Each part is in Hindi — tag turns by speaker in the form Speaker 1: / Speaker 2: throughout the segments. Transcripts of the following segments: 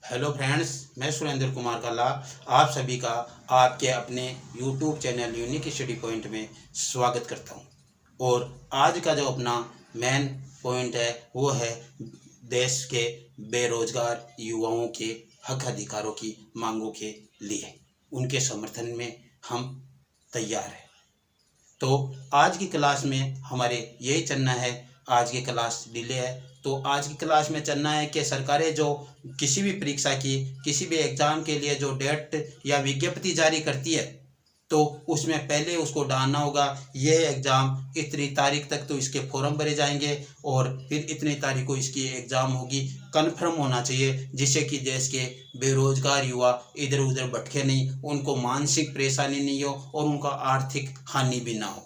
Speaker 1: हेलो फ्रेंड्स, मैं सुरेंद्र कुमार कल्ला आप सभी का आपके अपने YouTube channel unique study point में स्वागत करता हूं। और आज का जो अपना मेन पॉइंट है वो है देश के बेरोजगार युवाओं के हक अधिकारों की मांगों के लिए उनके समर्थन में हम तैयार हैं। तो आज की क्लास में हमारे यही चलना है। आज की क्लास डिले है तो आज की क्लास में चलना है कि सरकारें जो किसी भी परीक्षा की किसी भी एग्ज़ाम के लिए जो डेट या विज्ञप्ति जारी करती है तो उसमें पहले उसको डालना होगा ये एग्ज़ाम इतनी तारीख तक तो इसके फॉर्म भरे जाएंगे और फिर इतनी तारीख को इसकी एग्ज़ाम होगी। कन्फर्म होना चाहिए जिससे कि देश के बेरोजगार युवा इधर उधर भटके नहीं, उनको मानसिक परेशानी नहीं हो और उनका आर्थिक हानि भी ना हो।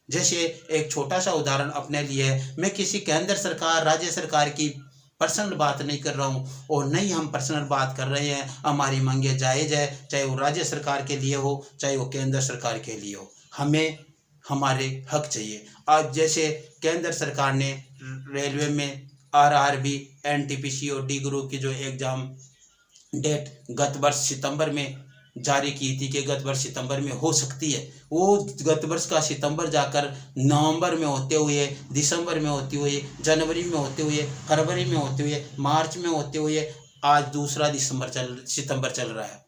Speaker 1: जैसे एक छोटा सा उदाहरण अपने लिए है, मैं किसी केंद्र सरकार राज्य सरकार की पर्सनल बात नहीं कर रहा हूँ और नहीं हम पर्सनल बात कर रहे हैं। हमारी मांगे जायज़ है, चाहे वो राज्य सरकार के लिए हो चाहे वो केंद्र सरकार के लिए हो, हमें हमारे हक चाहिए। आज जैसे केंद्र सरकार ने रेलवे में आरआरबी एनटीपीसी और डी ग्रुप की जो एग्ज़ाम डेट गत वर्ष सितंबर में जारी की थी कि गत वर्ष सितंबर में हो सकती है, वो गत वर्ष का सितंबर जाकर नवंबर में होते हुए, दिसंबर में होते हुए, जनवरी में होते हुए, फरवरी में होते हुए, मार्च में होते हुए आज दूसरा सितंबर चल रहा है।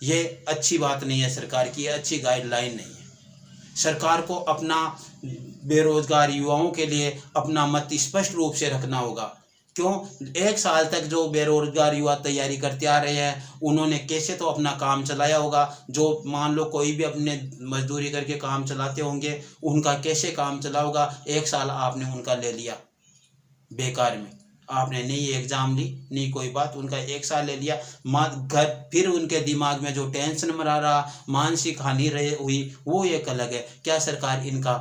Speaker 1: ये अच्छी बात नहीं है सरकार की, अच्छी गाइडलाइन नहीं है। सरकार को अपना बेरोजगार युवाओं के लिए अपना मत स्पष्ट रूप से रखना होगा। क्यों? एक साल तक जो बेरोजगार युवा तैयारी करते आ रहे हैं उन्होंने कैसे तो अपना काम चलाया होगा। जो मान लो कोई भी अपने मजदूरी करके काम चलाते होंगे उनका कैसे काम चला होगा। एक साल आपने उनका ले लिया बेकार में, आपने नहीं एग्ज़ाम ली नहीं कोई बात, उनका एक साल ले लिया। घर फिर उनके दिमाग में जो टेंशन मरा रहा, मानसिक हानि रही हुई, वो एक अलग है। क्या सरकार इनका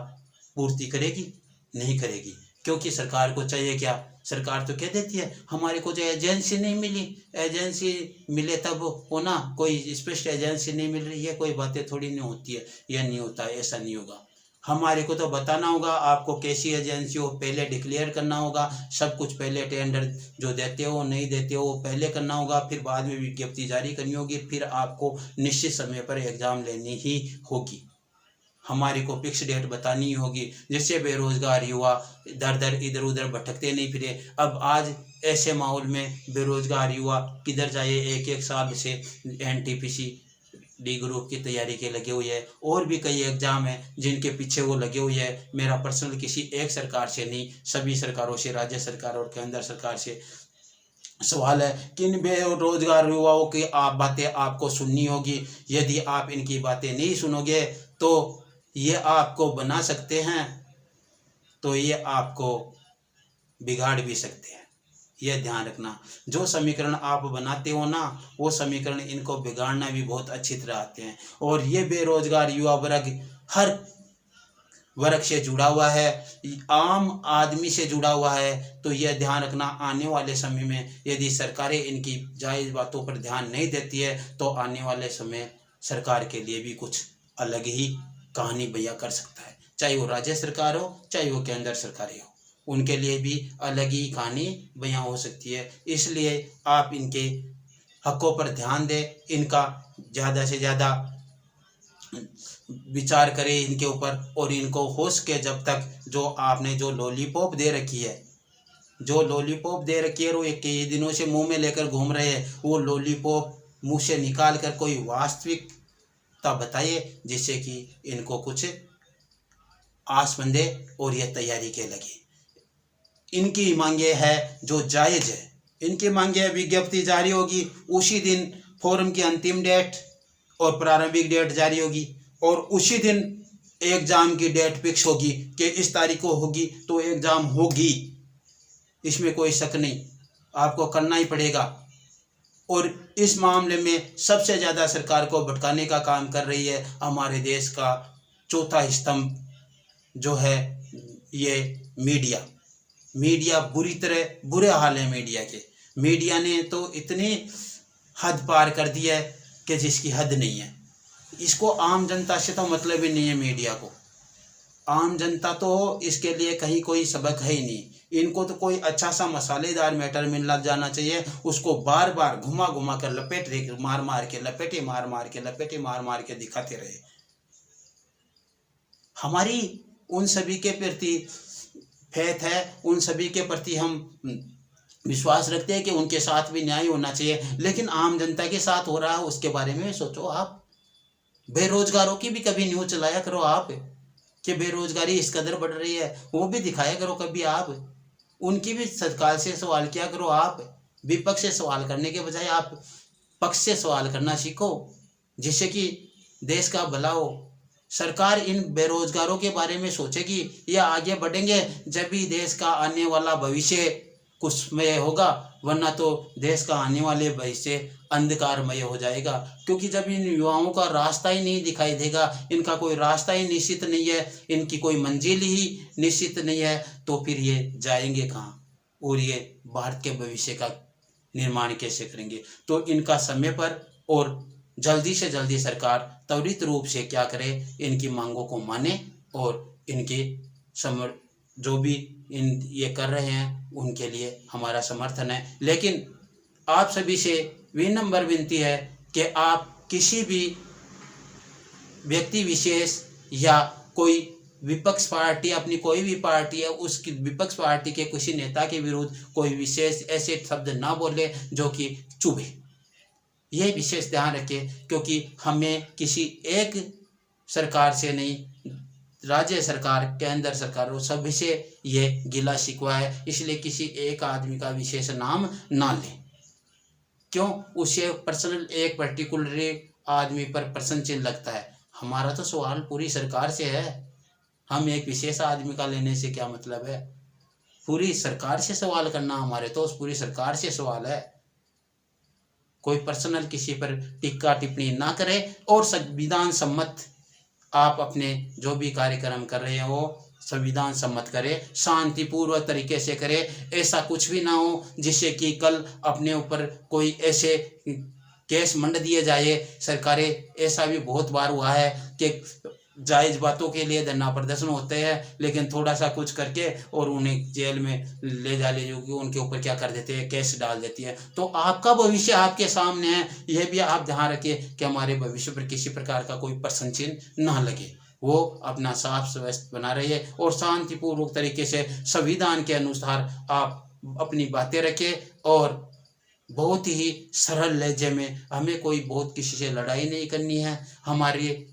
Speaker 1: पूर्ति करेगी? नहीं करेगी। क्योंकि सरकार को चाहिए क्या? सरकार तो कह देती है हमारे को जो एजेंसी नहीं मिली, एजेंसी मिले तब हो ना, कोई स्पेशल एजेंसी नहीं मिल रही है, कोई बातें थोड़ी नहीं होती है। यह नहीं होता, ऐसा नहीं होगा। हमारे को तो बताना होगा आपको कैसी एजेंसी हो, पहले डिक्लेयर करना होगा सब कुछ। पहले टेंडर जो देते हो नहीं देते हो वो पहले करना होगा, फिर बाद में विज्ञप्ति जारी करनी होगी, फिर आपको निश्चित समय पर एग्ज़ाम लेनी ही होगी। हमारे को फिक्स डेट बतानी होगी जिससे बेरोजगार युवा इधर उधर भटकते नहीं फिरे। अब आज ऐसे माहौल में बेरोजगार युवा किधर जाए? एक साल से एनटीपीसी डी ग्रुप की तैयारी के लगे हुए हैं और भी कई एग्जाम हैं जिनके पीछे वो लगे हुए हैं। मेरा पर्सनल किसी एक सरकार से नहीं, सभी सरकारों से, राज्य सरकार और केंद्र सरकार से सवाल है कि इन बेरोजगार युवाओं की बातें आपको सुननी होगी। यदि आप इनकी बातें नहीं सुनोगे तो ये आपको बना सकते हैं, तो ये आपको बिगाड़ भी सकते हैं। यह ध्यान रखना, जो समीकरण आप बनाते हो ना वो समीकरण इनको बिगाड़ना भी बहुत अच्छी तरह आते हैं। और ये बेरोजगार युवा वर्ग हर वर्ग से जुड़ा हुआ है, आम आदमी से जुड़ा हुआ है। तो यह ध्यान रखना आने वाले समय में यदि सरकारें इनकी जायज़ बातों पर ध्यान नहीं देती है तो आने वाले समय सरकार के लिए भी कुछ अलग ही कहानी बयां कर सकता है। चाहे वो राज्य सरकार हो चाहे वो केंद्र सरकारें हो, उनके लिए भी अलग ही कहानी बयां हो सकती है। इसलिए आप इनके हकों पर ध्यान दें, इनका ज़्यादा से ज़्यादा विचार करें इनके ऊपर। और इनको हो सके जब तक जो आपने जो लॉलीपॉप दे रखी है, जो लॉलीपॉप दे रखी है वो कई दिनों से मुंह में लेकर घूम रहे हैं, वो लॉलीपॉप मुंह से निकाल कर कोई वास्तविकता बताइए जिससे कि इनको कुछ आस बंधे और ये तैयारी के लगे। इनकी मांगे है जो जायज़ है, इनकी मांगे विज्ञप्ति जारी होगी उसी दिन फॉर्म की अंतिम डेट और प्रारंभिक डेट जारी होगी और उसी दिन एग्ज़ाम की डेट फिक्स होगी कि इस तारीख को होगी तो एग्ज़ाम होगी, इसमें कोई शक नहीं, आपको करना ही पड़ेगा। और इस मामले में सबसे ज़्यादा सरकार को भटकाने का काम कर रही है हमारे देश का चौथा स्तंभ जो है ये मीडिया। मीडिया बुरे हाल है मीडिया के। मीडिया ने तो इतनी हद पार कर दी है कि जिसकी हद नहीं है। इसको आम जनता से तो मतलब ही नहीं है मीडिया को। आम जनता तो इसके लिए कहीं कोई सबक है ही नहीं। इनको तो कोई अच्छा सा मसालेदार मैटर मिल लग जाना चाहिए, उसको बार बार घुमा घुमा कर लपेट मार मार के लपेटे मार मार के लपेटे मार मार के दिखाते रहे। हमारी उन सभी के प्रति फेथ है, उन सभी के प्रति हम विश्वास रखते हैं कि उनके साथ भी न्याय होना चाहिए, लेकिन आम जनता के साथ हो रहा है उसके बारे में सोचो। आप बेरोजगारों की भी कभी न्यूज चलाया करो आप, कि बेरोजगारी इस कदर बढ़ रही है, वो भी दिखाया करो कभी आप। उनकी भी सरकार से सवाल किया करो आप। विपक्ष से सवाल करने के बजाय आप पक्ष से सवाल करना सीखो, जिससे कि देश का भला हो। सरकार इन बेरोजगारों के बारे में सोचेगी या आगे बढ़ेंगे जब भी देश का आने वाला भविष्य कुशमय होगा, वरना तो देश का आने वाले भविष्य अंधकारमय हो जाएगा। क्योंकि जब इन युवाओं का रास्ता ही नहीं दिखाई देगा, इनका कोई रास्ता ही निश्चित नहीं है, इनकी कोई मंजिल ही निश्चित नहीं है, तो फिर ये जाएंगे कहाँ और ये भारत के भविष्य का निर्माण कैसे करेंगे। तो इनका समय पर और जल्दी से जल्दी सरकार त्वरित रूप से क्या करे, इनकी मांगों को माने और इनके जो भी इन ये कर रहे हैं उनके लिए हमारा समर्थन है। लेकिन आप सभी से विनम्र विनती है कि आप किसी भी व्यक्ति विशेष या कोई विपक्ष पार्टी, अपनी कोई भी पार्टी है उसकी विपक्ष पार्टी के किसी नेता के विरुद्ध कोई विशेष ऐसे शब्द ना बोले जो कि चुभे। यह विशेष ध्यान रखें, क्योंकि हमें किसी एक सरकार से नहीं, राज्य सरकार, केंद्र सरकार, वो सभी से ये गिला शिकवा है। इसलिए किसी एक आदमी का विशेष नाम ना लें। क्यों? उसे पर्सनल एक पर्टिकुलर आदमी पर प्रश्न चिन्ह लगता है। हमारा तो सवाल पूरी सरकार से है, हम एक विशेष आदमी का लेने से क्या मतलब है। पूरी सरकार से सवाल करना हमारे तो उस पूरी सरकार से सवाल है। कोई पर्सनल किसी पर टिक्का टिप्पणी ना करे और संविधान सम्मत आप अपने जो भी कार्यक्रम कर रहे हैं वो संविधान सम्मत करे, शांतिपूर्वक तरीके से करे। ऐसा कुछ भी ना हो जिससे कि कल अपने ऊपर कोई ऐसे केस मंड दिए जाए। सरकारें, ऐसा भी बहुत बार हुआ है कि जायज़ बातों के लिए धरना प्रदर्शन होते हैं, लेकिन थोड़ा सा कुछ करके और उन्हें जेल में ले जा ले जो उनके ऊपर क्या कर देते हैं, केस डाल देती है। तो आपका भविष्य आपके सामने है, यह भी आप ध्यान रखिए कि हमारे भविष्य पर किसी प्रकार का कोई प्रश्न चिन्ह ना लगे। वो अपना साफ स्वस्थ बना रहिए और शांतिपूर्वक तरीके से संविधान के अनुसार आप अपनी बातें रखें और बहुत ही सरल लहजे में, हमें कोई बहुत किसी से लड़ाई नहीं करनी है। हमारी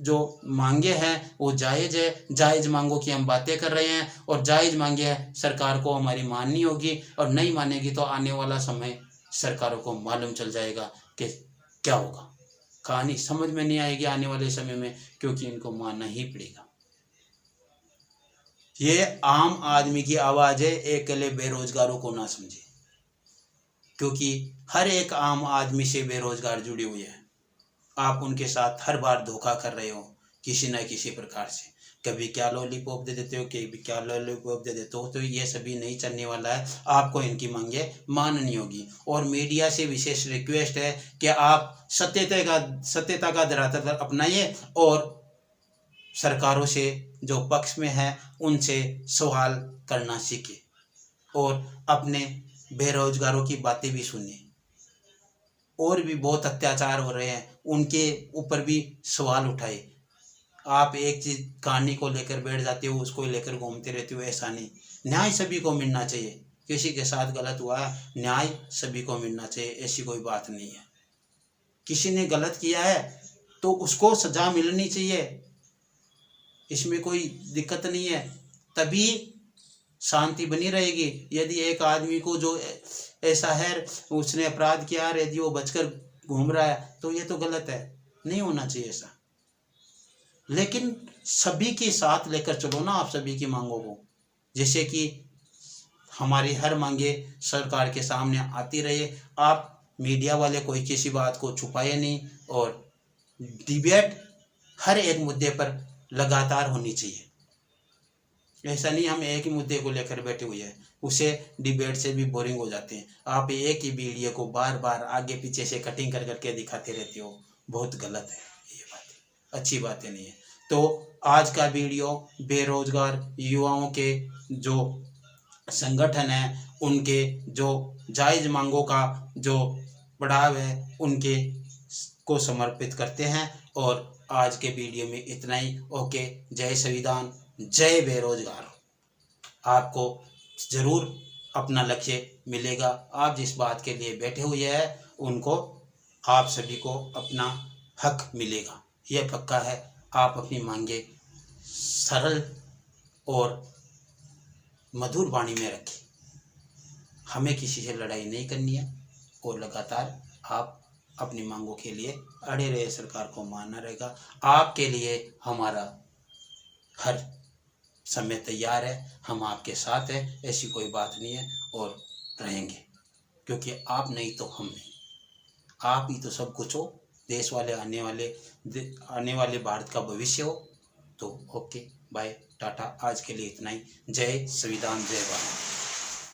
Speaker 1: जो मांगे हैं वो जायज़ है, जायज़ मांगों की हम बातें कर रहे हैं और जायज़ मांगे हैं सरकार को हमारी माननी होगी, और नहीं मानेगी तो आने वाला समय सरकारों को मालूम चल जाएगा कि क्या होगा। कहानी समझ में नहीं आएगी आने वाले समय में, क्योंकि इनको मानना ही पड़ेगा। ये आम आदमी की आवाज़ है, अकेले बेरोजगारों को ना समझे, क्योंकि हर एक आम आदमी से बेरोजगार जुड़े हुए हैं। आप उनके साथ हर बार धोखा कर रहे हो किसी न किसी प्रकार से। कभी क्या लॉलीपॉप दे देते हो, कभी क्या लॉलीपॉप दे देते हो। तो ये सभी नहीं चलने वाला है, आपको इनकी मांगे माननी होगी। और मीडिया से विशेष रिक्वेस्ट है कि आप सत्यता का धरातल अपनाइए और सरकारों से जो पक्ष में है उनसे सवाल करना सीखे और अपने बेरोजगारों की बातें भी सुने। और भी बहुत अत्याचार हो रहे हैं, उनके ऊपर भी सवाल उठाए। आप एक चीज़ कहानी को लेकर बैठ जाते हो, उसको लेकर घूमते रहते हो, ऐसा नहीं। न्याय सभी को मिलना चाहिए। किसी के साथ गलत हुआ है, न्याय सभी को मिलना चाहिए, ऐसी कोई बात नहीं है। किसी ने गलत किया है तो उसको सजा मिलनी चाहिए, इसमें कोई दिक्कत नहीं है, तभी शांति बनी रहेगी। यदि एक आदमी को जो ऐसा है उसने अपराध किया है, यदि वो बचकर घूम रहा है तो ये तो गलत है, नहीं होना चाहिए ऐसा। लेकिन सभी के साथ लेकर चलो ना आप सभी की मांगों को, जैसे कि हमारी हर मांगे सरकार के सामने आती रहे। आप मीडिया वाले कोई किसी बात को छुपाए नहीं और डिबेट हर एक मुद्दे पर लगातार होनी चाहिए। ऐसा नहीं हम एक ही मुद्दे को लेकर बैठे हुए हैं, उसे डिबेट से भी बोरिंग हो जाते हैं। आप एक ही वीडियो को बार बार आगे पीछे से कटिंग कर करके दिखाते रहते हो, बहुत गलत है ये बात, अच्छी बातें नहीं है। तो आज का वीडियो बेरोजगार युवाओं के जो संगठन है उनके जो जायज़ मांगों का जो बढ़ाव है उनके को समर्पित करते हैं। और आज के वीडियो में इतना ही। ओके, जय संविधान, जय बेरोजगार। आपको ज़रूर अपना लक्ष्य मिलेगा। आप जिस बात के लिए बैठे हुए हैं उनको आप सभी को अपना हक मिलेगा, यह पक्का है। आप अपनी मांगे सरल और मधुर वाणी में रखें। हमें किसी से लड़ाई नहीं करनी है और लगातार आप अपनी मांगों के लिए अड़े रहे। सरकार को मानना रहेगा। आपके लिए हमारा हर समय तैयार है, हम आपके साथ हैं, ऐसी कोई बात नहीं है और रहेंगे, क्योंकि आप नहीं तो हम नहीं। आप ही तो सब कुछ हो। देश वाले आने वाले भारत का भविष्य हो। तो ओके, बाय, टाटा। आज के लिए इतना ही। जय संविधान, जय भारत।